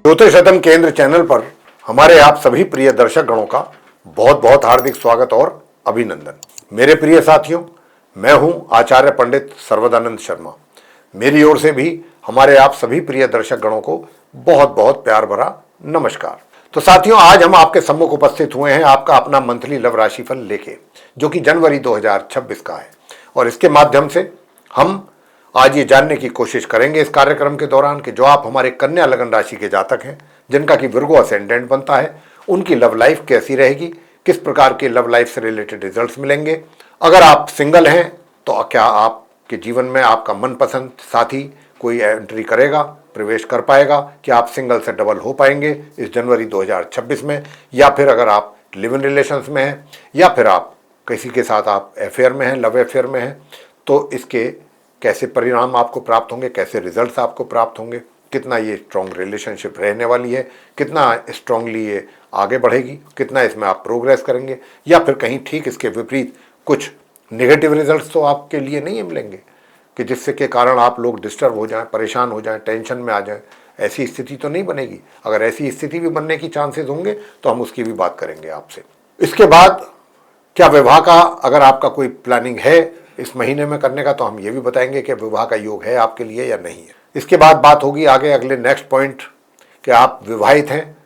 ज्योतिषदम केंद्र चैनल पर हमारे आप सभी प्रिय दर्शक गणों का बहुत बहुत हार्दिक स्वागत और अभिनंदन। मेरे प्रिय साथियों, मैं हूं आचार्य पंडित सर्वदानंद शर्मा। मेरी ओर से भी हमारे आप सभी प्रिय दर्शक गणों को बहुत बहुत प्यार भरा नमस्कार। तो साथियों, आज हम आपके सम्मुख उपस्थित हुए हैं आपका अपना मंथली लव राशिफल लेके, जो कि जनवरी 2026 का है। और इसके माध्यम से हम आज ये जानने की कोशिश करेंगे इस कार्यक्रम के दौरान कि जो आप हमारे कन्या लगन राशि के जातक हैं, जिनका कि विर्गो असेंडेंट बनता है, उनकी लव लाइफ कैसी रहेगी, किस प्रकार के लव लाइफ से रिलेटेड रिजल्ट्स मिलेंगे। अगर आप सिंगल हैं तो क्या आपके जीवन में आपका मनपसंद साथी कोई एंट्री करेगा, प्रवेश कर पाएगा, क्या आप सिंगल से डबल हो पाएंगे इस जनवरी 2026 में, या फिर अगर आप लिव इन रिलेशंस में हैं या फिर आप किसी के साथ आप अफेयर में हैं, लव अफेयर में हैं, तो इसके कैसे परिणाम आपको प्राप्त होंगे, कैसे रिजल्ट्स आपको प्राप्त होंगे, कितना ये स्ट्रॉन्ग रिलेशनशिप रहने वाली है, कितना स्ट्रांगली ये आगे बढ़ेगी, कितना इसमें आप प्रोग्रेस करेंगे, या फिर कहीं ठीक इसके विपरीत कुछ नेगेटिव रिजल्ट्स तो आपके लिए नहीं मिलेंगे कि जिससे के कारण आप लोग डिस्टर्ब हो जाएं, परेशान हो जाएं, टेंशन में आ जाएं। ऐसी स्थिति तो नहीं बनेगी। अगर ऐसी स्थिति भी बनने की चांसेस होंगे तो हम उसकी भी बात करेंगे आपसे। इसके बाद क्या विवाह का अगर आपका कोई प्लानिंग है इस महीने में करने का, तो हम ये भी बताएंगे कि विवाह का योग है आपके लिए या नहीं है। इसके बाद बात होगी आगे अगले नेक्स्ट पॉइंट कि आप विवाहित हैं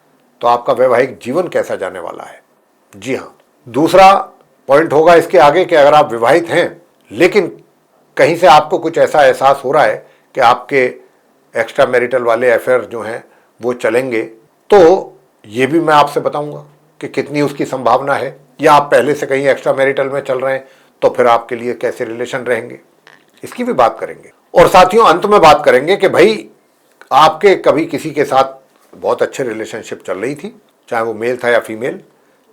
तो आपका वैवाहिक जीवन कैसा जाने वाला है। जी हाँ, दूसरा पॉइंट होगा इसके आगे कि अगर आप विवाहित हैं लेकिन कहीं से आपको कुछ ऐसा एहसास हो रहा है कि आपके एक्स्ट्रा मैरिटल वाले अफेयर जो हैं वो चलेंगे, तो ये भी मैं आपसे बताऊंगा कि कितनी उसकी संभावना है, या आप पहले से कहीं एक्स्ट्रा मैरिटल में चल रहे हैं तो फिर आपके लिए कैसे रिलेशन रहेंगे, इसकी भी बात करेंगे। और साथियों, अंत में बात करेंगे कि भाई आपके कभी किसी के साथ बहुत अच्छे रिलेशनशिप चल रही थी, चाहे वो मेल था या फीमेल,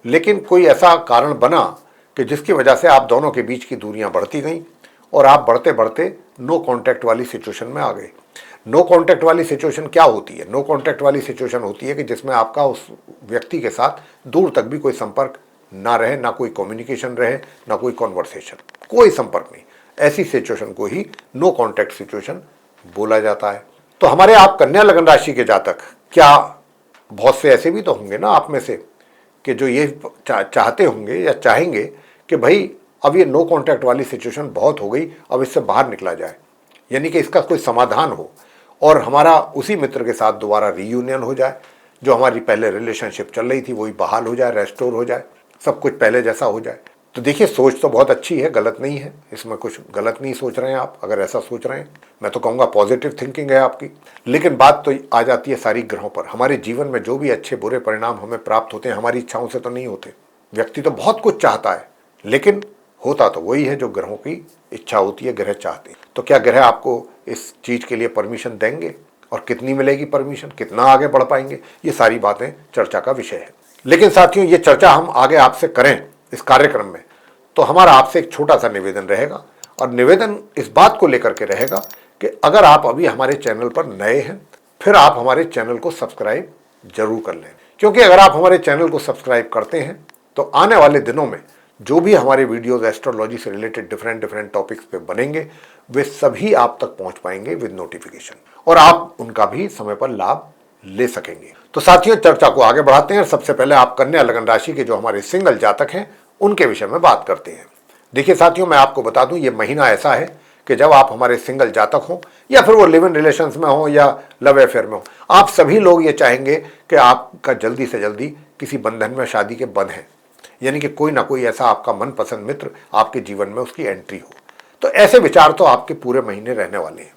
लेकिन कोई ऐसा कारण बना कि जिसकी वजह से आप दोनों के बीच की दूरियां बढ़ती गईं और आप बढ़ते बढ़ते नो कांटेक्ट वाली सिचुएशन में आ गए। नो कांटेक्ट वाली सिचुएशन क्या होती है? नो कांटेक्ट वाली सिचुएशन होती है कि जिसमें आपका उस व्यक्ति के साथ दूर तक भी कोई संपर्क ना रहे, ना कोई कम्युनिकेशन रहे, ना कोई कॉन्वर्सेशन, कोई संपर्क नहीं। ऐसी सिचुएशन को ही नो कांटेक्ट सिचुएशन बोला जाता है। तो हमारे आप कन्या लगन राशि के जातक, क्या बहुत से ऐसे भी तो होंगे ना आप में से कि जो ये चाहते होंगे या चाहेंगे कि भाई अब ये नो कांटेक्ट वाली सिचुएशन बहुत हो गई, अब इससे बाहर निकला जाए, यानी कि इसका कोई समाधान हो और हमारा उसी मित्र के साथ दोबारा रीयूनियन हो जाए, जो हमारी पहले रिलेशनशिप चल रही थी वही बहाल हो जाए, रेस्टोर हो जाए, सब कुछ पहले जैसा हो जाए। तो देखिए, सोच तो बहुत अच्छी है, गलत नहीं है, इसमें कुछ गलत नहीं सोच रहे हैं आप। अगर ऐसा सोच रहे हैं, मैं तो कहूँगा पॉजिटिव थिंकिंग है आपकी। लेकिन बात तो आ जाती है सारी ग्रहों पर। हमारे जीवन में जो भी अच्छे बुरे परिणाम हमें प्राप्त होते हैं हमारी इच्छाओं से तो नहीं होते। व्यक्ति तो बहुत कुछ चाहता है, लेकिन होता तो वही है जो ग्रहों की इच्छा होती है, ग्रह चाहते हैं। तो क्या ग्रह आपको इस चीज़ के लिए परमिशन देंगे, और कितनी मिलेगी परमिशन, कितना आगे बढ़ पाएंगे, ये सारी बातें चर्चा का विषय है। लेकिन साथियों, ये चर्चा हम आगे आपसे करें इस कार्यक्रम में, तो हमारा आपसे एक छोटा सा निवेदन रहेगा। और निवेदन इस बात को लेकर के रहेगा कि अगर आप अभी हमारे चैनल पर नए हैं, फिर आप हमारे चैनल को सब्सक्राइब जरूर कर लें। क्योंकि अगर आप हमारे चैनल को सब्सक्राइब करते हैं तो आने वाले दिनों में जो भी हमारे वीडियोज एस्ट्रोलॉजी से रिलेटेड डिफरेंट टॉपिक्स पे बनेंगे, वे सभी आप तक पहुंच पाएंगे विद नोटिफिकेशन, और आप उनका भी समय पर लाभ ले सकेंगे। तो साथियों, चर्चा को आगे बढ़ाते हैं। सबसे पहले आप कन्या लगन राशि के जो हमारे सिंगल जातक हैं उनके विषय में बात करते हैं। देखिए साथियों, मैं आपको बता दूं, ये महीना ऐसा है कि जब आप हमारे सिंगल जातक हो या फिर वो लिव इन रिलेशंस में हो या लव अफेयर में हो, आप सभी लोग ये चाहेंगे कि आपका जल्दी से जल्दी किसी बंधन में शादी के बंधें, यानी कि कोई ना कोई ऐसा आपका मनपसंद मित्र आपके जीवन में उसकी एंट्री हो। तो ऐसे विचार तो आपके पूरे महीने रहने वाले हैं।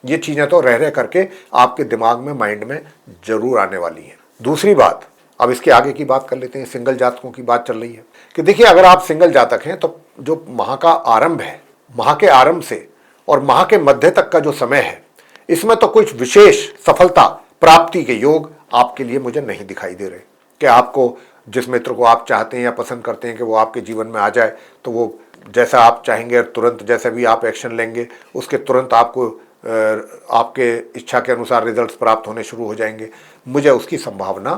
ये चीज़ें तो रह करके आपके दिमाग में, माइंड में जरूर आने वाली हैं। दूसरी बात, अब इसके आगे की बात कर लेते हैं। सिंगल जातकों की बात चल रही है कि देखिए, अगर आप सिंगल जातक हैं तो जो माह का आरंभ है, माह के आरंभ से और माह के मध्य तक का जो समय है, इसमें तो कुछ विशेष सफलता प्राप्ति के योग आपके लिए मुझे नहीं दिखाई दे रहे कि आपको जिस मित्र को आप चाहते हैं या पसंद करते हैं कि वो आपके जीवन में आ जाए, तो वो जैसा आप चाहेंगे तुरंत जैसे भी आप एक्शन लेंगे उसके तुरंत आपको आपके इच्छा के अनुसार रिजल्ट्स प्राप्त होने शुरू हो जाएंगे। मुझे उसकी संभावना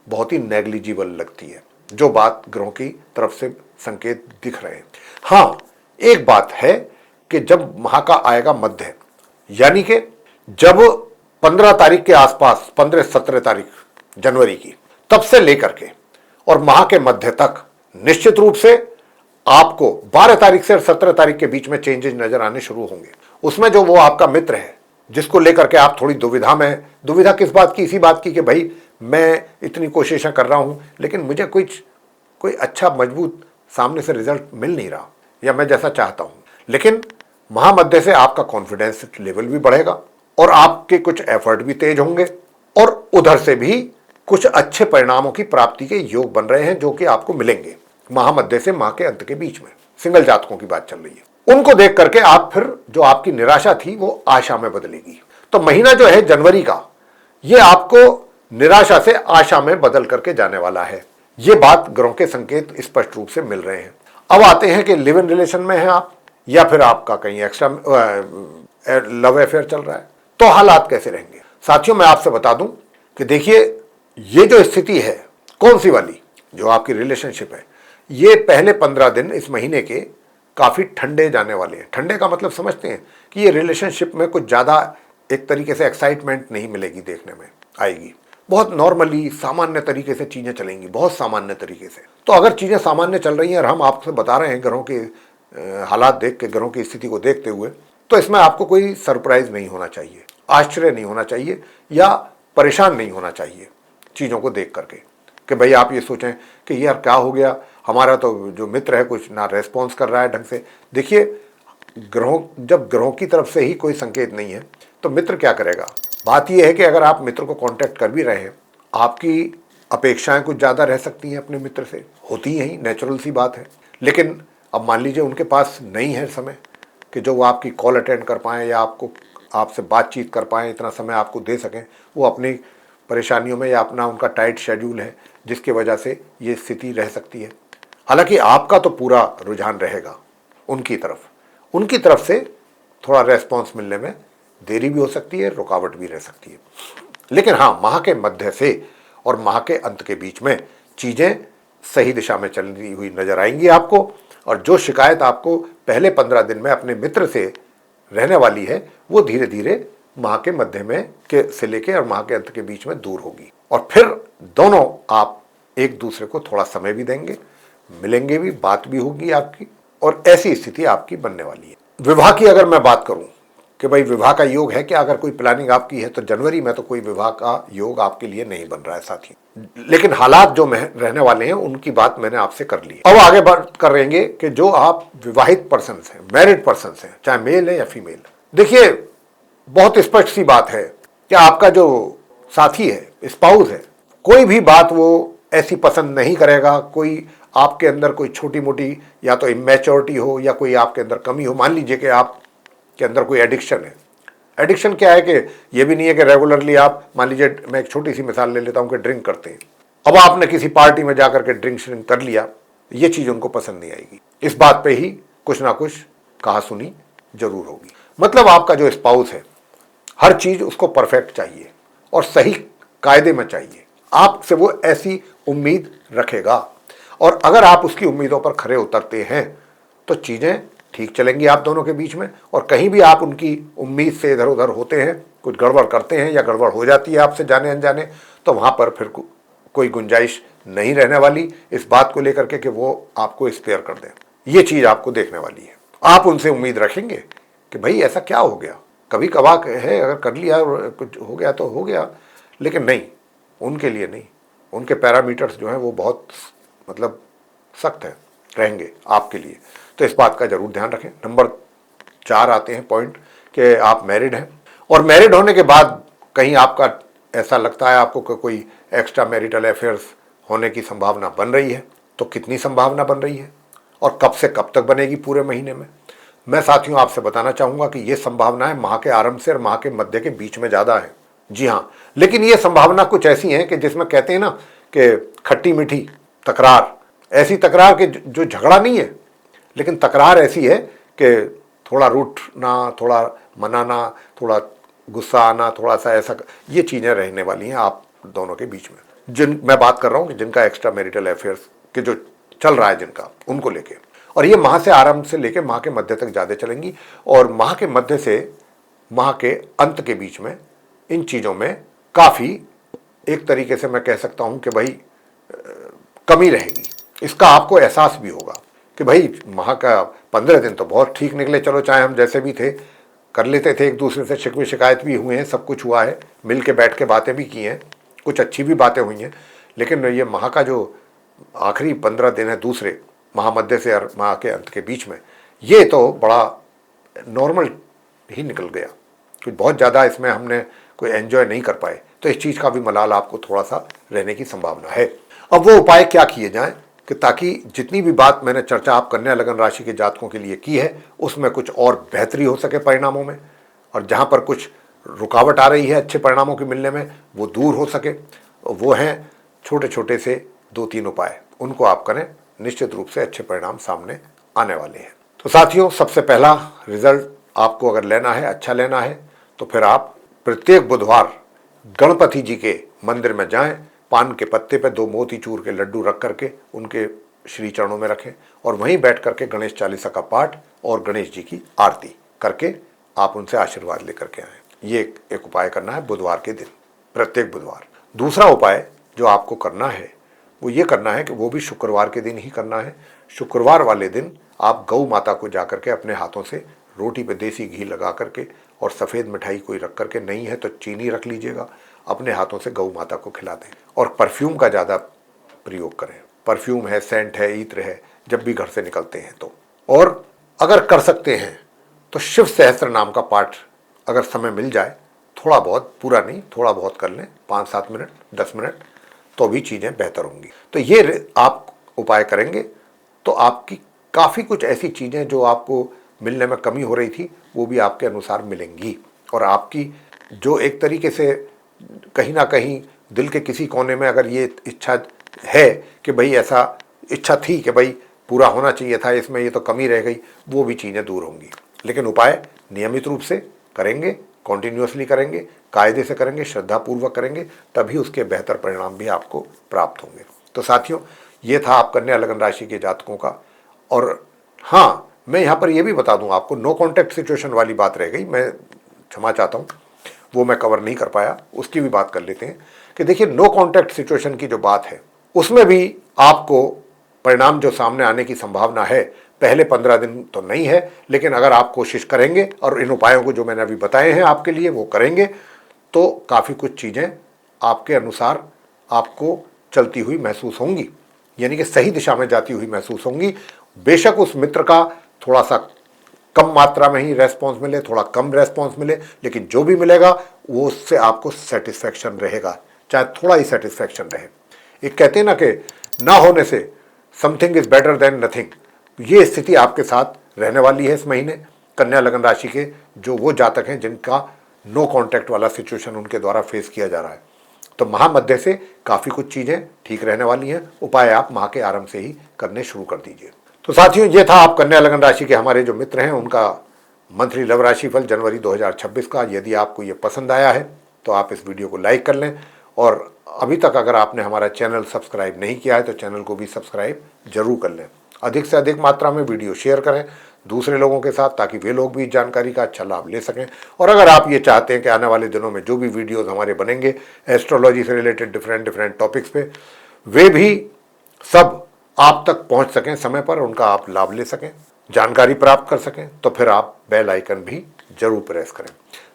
बहुत ही नेग्लिजिबल लगती है, जो बात ग्रहों की तरफ से संकेत दिख रहे हैं। हाँ, एक बात है कि जब माह का आएगा मध्य, यानी कि जब 15 तारीख के आसपास, 15-17 तारीख जनवरी की, तब से लेकर के और माह के मध्य तक निश्चित रूप से आपको 12 तारीख से 17 तारीख के बीच में चेंजेस नजर आने शुरू होंगे। उसमें जो वो आपका मित्र है जिसको लेकर के आप थोड़ी दुविधा में, दुविधा किस बात की, इसी बात की कि भाई मैं इतनी कोशिशें कर रहा हूं लेकिन मुझे कोई अच्छा मजबूत सामने से रिजल्ट मिल नहीं रहा या मैं जैसा चाहता हूं। लेकिन महामध्य से आपका कॉन्फिडेंस लेवल भी बढ़ेगा और आपके कुछ एफर्ट भी तेज होंगे और उधर से भी कुछ अच्छे परिणामों की प्राप्ति के योग बन रहे हैं जो कि आपको मिलेंगे महामध्य से माह के अंत के बीच में। सिंगल जातकों की बात चल रही है, उनको देख करके आप फिर जो आपकी निराशा थी वो आशा में बदलेगी। तो महीना जो है जनवरी का, ये आपको निराशा से आशा में बदल करके जाने वाला है। ये बात ग्रहों के संकेत स्पष्ट रूप से मिल रहे हैं। अब आते हैं कि लिव इन रिलेशन में है आप या फिर आपका कहीं एक्स्ट्रा लव अफेयर चल रहा है, तो हालात कैसे रहेंगे। साथियों, मैं आपसे बता दूं कि देखिए, ये जो स्थिति है कौन सी वाली, जो आपकी रिलेशनशिप है, ये पहले 15 दिन इस महीने के काफी ठंडे जाने वाले हैं। ठंडे का मतलब समझते हैं कि ये रिलेशनशिप में कुछ ज्यादा एक तरीके से एक्साइटमेंट नहीं मिलेगी, देखने में आएगी। बहुत नॉर्मली सामान्य तरीके से चीजें चलेंगी, बहुत सामान्य तरीके से। तो अगर चीजें सामान्य चल रही हैं और हम आपसे बता रहे हैं ग्रहों के हालात देख के, ग्रहों की स्थिति को देखते हुए, तो इसमें आपको कोई सरप्राइज नहीं होना चाहिए, आश्चर्य नहीं होना चाहिए या परेशान नहीं होना चाहिए चीजों को देख करके कि भाई आप ये सोचें कि यार क्या हो गया, हमारा तो जो मित्र है कुछ ना रेस्पॉन्स कर रहा है ढंग से। देखिए, जब ग्रहों की तरफ से ही कोई संकेत नहीं है तो मित्र क्या करेगा। बात यह है कि अगर आप मित्र को कांटेक्ट कर भी रहे हैं, आपकी अपेक्षाएं कुछ ज़्यादा रह सकती हैं अपने मित्र से, होती हैं ही, नेचुरल सी बात है। लेकिन अब मान लीजिए उनके पास नहीं है समय कि जो वो आपकी कॉल अटेंड कर पाएँ या आपसे बातचीत कर पाएँ, इतना समय आपको दे सकें। वो अपनी परेशानियों में या अपना उनका टाइट शेड्यूल है जिसकी वजह से ये स्थिति रह सकती है। हालांकि आपका तो पूरा रुझान रहेगा उनकी तरफ से थोड़ा रेस्पॉन्स मिलने में देरी भी हो सकती है, रुकावट भी रह सकती है। लेकिन हाँ, माह के मध्य से और माह के अंत के बीच में चीज़ें सही दिशा में चलती हुई नजर आएंगी आपको। और जो शिकायत आपको पहले 15 दिन में अपने मित्र से रहने वाली है, वो धीरे धीरे माह के मध्य में से लेके और माह के अंत के बीच में दूर होगी। और फिर दोनों आप एक दूसरे को थोड़ा समय भी देंगे, मिलेंगे भी, बात भी होगी आपकी, और ऐसी स्थिति आपकी बनने वाली है। विवाह की अगर मैं बात करूं कि भाई विवाह का योग है क्या, अगर कोई प्लानिंग आपकी है तो जनवरी में तो कोई विवाह का योग आपके लिए नहीं बन रहा है साथी। लेकिन हालात जो रहने वाले हैं उनकी बात मैंने आपसे कर ली। अब आगे बात करेंगे कि जो आप विवाहित पर्सन हैं, मैरिड पर्सन हैं, चाहे मेल है या फीमेल। देखिए, बहुत स्पष्ट सी बात है कि आपका जो साथी है, स्पाउस है, कोई भी बात वो ऐसी पसंद नहीं करेगा, कोई आपके अंदर कोई छोटी मोटी या तो इमेच्योरिटी हो या कोई आपके अंदर कमी हो। मान लीजिए कि आपके अंदर कोई एडिक्शन है। एडिक्शन क्या है कि ये भी नहीं है कि रेगुलरली आप, मान लीजिए मैं एक छोटी सी मिसाल ले लेता हूं कि ड्रिंक करते हैं। अब आपने किसी पार्टी में जाकर के ड्रिंक श्रिंक कर लिया, ये चीज उनको पसंद नहीं आएगी। इस बात पे ही कुछ ना कुछ कहा सुनी जरूर होगी। मतलब आपका जो स्पाउस है, हर चीज उसको परफेक्ट चाहिए और सही कायदे में चाहिए। आपसे वो ऐसी उम्मीद रखेगा और अगर आप उसकी उम्मीदों पर खरे उतरते हैं तो चीजें ठीक चलेंगी आप दोनों के बीच में। और कहीं भी आप उनकी उम्मीद से इधर उधर होते हैं, कुछ गड़बड़ करते हैं या गड़बड़ हो जाती है आपसे जाने अनजाने, तो वहां पर फिर कोई गुंजाइश नहीं रहने वाली इस बात को लेकर के कि वो आपको स्पेयर कर दें। ये चीज आपको देखने वाली है। आप उनसे उम्मीद रखेंगे कि भाई ऐसा क्या हो गया, कभी कभार है, अगर कर लिया कुछ हो गया तो हो गया, लेकिन नहीं, उनके लिए नहीं। उनके पैरामीटर्स जो हैं वो बहुत मतलब सख्त है रहेंगे आपके लिए। तो इस बात का जरूर ध्यान रखें। नंबर 4 आते हैं पॉइंट कि आप मैरिड हैं और मैरिड होने के बाद कहीं आपका ऐसा लगता है आपको कि कोई एक्स्ट्रा मैरिटल अफेयर्स होने की संभावना बन रही है। तो कितनी संभावना बन रही है और कब से कब तक बनेगी पूरे महीने में, मैं साथियों आपसे बताना चाहूंगा कि ये संभावनाएं माह के आरंभ से और माह के मध्य के बीच में ज्यादा है। जी हाँ, लेकिन ये संभावना कुछ ऐसी है कि जिसमें कहते हैं ना कि खट्टी मीठी तकरार, ऐसी तकरार के जो झगड़ा नहीं है, लेकिन तकरार ऐसी है कि थोड़ा रूठना, थोड़ा मनाना, थोड़ा गुस्सा आना, थोड़ा सा ऐसा, ये चीजें रहने वाली हैं आप दोनों के बीच में। मैं बात कर रहा हूं कि जिनका एक्स्ट्रा मैरिटल अफेयर्स के जो चल रहा है जिनका, उनको लेके, और ये माह से आरंभ से लेके माह के मध्य तक ज्यादा चलेंगी और माह के मध्य से माह के अंत के बीच में इन चीज़ों में काफ़ी एक तरीके से मैं कह सकता हूँ कि भाई कमी रहेगी। इसका आपको एहसास भी होगा कि भाई माह का 15 दिन तो बहुत ठीक निकले, चलो चाहे हम जैसे भी थे कर लेते थे, एक दूसरे से शिकवे शिकायत भी हुए हैं, सब कुछ हुआ है, मिल के बैठ के बातें भी की हैं, कुछ अच्छी भी बातें हुई हैं। लेकिन ये माह का जो आखिरी 15 दिन है दूसरे महामध्य से और माह के अंत के बीच में, ये तो बड़ा नॉर्मल ही निकल गया, कुछ बहुत ज़्यादा इसमें हमने कोई एंजॉय नहीं कर पाए। तो इस चीज़ का भी मलाल आपको थोड़ा सा रहने की संभावना है। अब वो उपाय क्या किए जाएं कि ताकि जितनी भी बात मैंने चर्चा आप कन्या लगन राशि के जातकों के लिए की है उसमें कुछ और बेहतरी हो सके परिणामों में, और जहाँ पर कुछ रुकावट आ रही है अच्छे परिणामों के मिलने में वो दूर हो सके। वो हैं छोटे छोटे से 2-3 उपाय, उनको आप करें, निश्चित रूप से अच्छे परिणाम सामने आने वाले हैं। तो साथियों, सबसे पहला रिजल्ट आपको अगर लेना है, अच्छा लेना है, तो फिर आप प्रत्येक बुधवार गणपति जी के मंदिर में जाएं, पान के पत्ते पे 2 मोतीचूर के लड्डू रख करके उनके श्री चरणों में रखें और वहीं बैठ करके गणेश चालीसा का पाठ और गणेश जी की आरती करके आप उनसे आशीर्वाद लेकर के आएँ। ये एक उपाय करना है बुधवार के दिन, प्रत्येक बुधवार। दूसरा उपाय जो आपको करना है वो ये करना है कि वो भी शुक्रवार के दिन ही करना है। शुक्रवार वाले दिन आप गौ माता को जा करके अपने हाथों से रोटी पे देसी घी लगा करके और सफ़ेद मिठाई कोई रख करके, नहीं है तो चीनी रख लीजिएगा, अपने हाथों से गौ माता को खिला दें। और परफ्यूम का ज़्यादा प्रयोग करें, परफ्यूम है, सेंट है, इत्र है, जब भी घर से निकलते हैं तो। और अगर कर सकते हैं तो शिव सहस्त्र नाम का पाठ अगर समय मिल जाए, थोड़ा बहुत, पूरा नहीं, थोड़ा बहुत कर लें, 5-7 मिनट, 10 मिनट, तो भी चीज़ें बेहतर होंगी। तो ये आप उपाय करेंगे तो आपकी काफ़ी कुछ ऐसी चीज़ें जो आपको मिलने में कमी हो रही थी वो भी आपके अनुसार मिलेंगी, और आपकी जो एक तरीके से कहीं ना कहीं दिल के किसी कोने में अगर ये इच्छा है कि भाई ऐसा इच्छा थी कि भाई पूरा होना चाहिए था, इसमें ये तो कमी रह गई, वो भी चीज़ें दूर होंगी। लेकिन उपाय नियमित रूप से करेंगे, कॉन्टिन्यूसली करेंगे, कायदे से करेंगे, श्रद्धापूर्वक करेंगे, तभी उसके बेहतर परिणाम भी आपको प्राप्त होंगे। तो साथियों, ये था आप कन्या लगन राशि के जातकों का। और हाँ, मैं यहाँ पर यह भी बता दूँ आपको, नो कॉन्टैक्ट सिचुएशन वाली बात रह गई, मैं क्षमा चाहता हूँ, वो मैं कवर नहीं कर पाया, उसकी भी बात कर लेते हैं कि देखिए नो कॉन्टैक्ट सिचुएशन की जो बात है उसमें भी आपको परिणाम जो सामने आने की संभावना है, पहले 15 दिन तो नहीं है, लेकिन अगर आप कोशिश करेंगे और इन उपायों को जो मैंने अभी बताए हैं आपके लिए वो करेंगे तो काफ़ी कुछ चीज़ें आपके अनुसार आपको चलती हुई महसूस होंगी, यानी कि सही दिशा में जाती हुई महसूस होंगी। बेशक उस मित्र का थोड़ा सा कम मात्रा में ही रेस्पॉन्स मिले, थोड़ा कम रेस्पॉन्स मिले, लेकिन जो भी मिलेगा वो उससे आपको सेटिस्फैक्शन रहेगा, चाहे थोड़ा ही सेटिस्फैक्शन रहे। एक कहते हैं ना कि ना होने से something is better than nothing, ये स्थिति आपके साथ रहने वाली है इस महीने। कन्या लगन राशि के जो वो जातक हैं जिनका नो कॉन्टैक्ट वाला सिचुएशन उनके द्वारा फेस किया जा रहा है, तो महामध्य से काफ़ी कुछ चीज़ें ठीक रहने वाली हैं। उपाय आप माह के आरंभ से ही करने शुरू कर दीजिए। तो साथियों, ये था आप कन्या लगन राशि के हमारे जो मित्र हैं उनका मंथली लव राशि फल जनवरी 2026 का। यदि आपको ये पसंद आया है तो आप इस वीडियो को लाइक कर लें, और अभी तक अगर आपने हमारा चैनल सब्सक्राइब नहीं किया है तो चैनल को भी सब्सक्राइब जरूर कर लें। अधिक से अधिक मात्रा में वीडियो शेयर करें दूसरे लोगों के साथ, ताकि वे लोग भी जानकारी का अच्छा लाभ ले सकें। और अगर आप ये चाहते हैं कि आने वाले दिनों में जो भी वीडियोस हमारे बनेंगे एस्ट्रोलॉजी से रिलेटेड डिफरेंट टॉपिक्स पे, वे भी सब आप तक पहुंच सकें समय पर, उनका आप लाभ ले सकें, जानकारी प्राप्त कर सकें, तो फिर आप बेल आइकन भी जरूर प्रेस करें।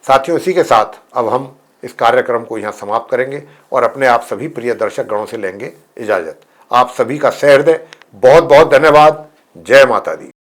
साथियों, इसी के साथ अब हम इस कार्यक्रम को यहाँ समाप्त करेंगे और अपने आप सभी प्रिय दर्शक गणों से लेंगे इजाजत। आप सभी का सहृदय बहुत बहुत धन्यवाद। जय माता दी।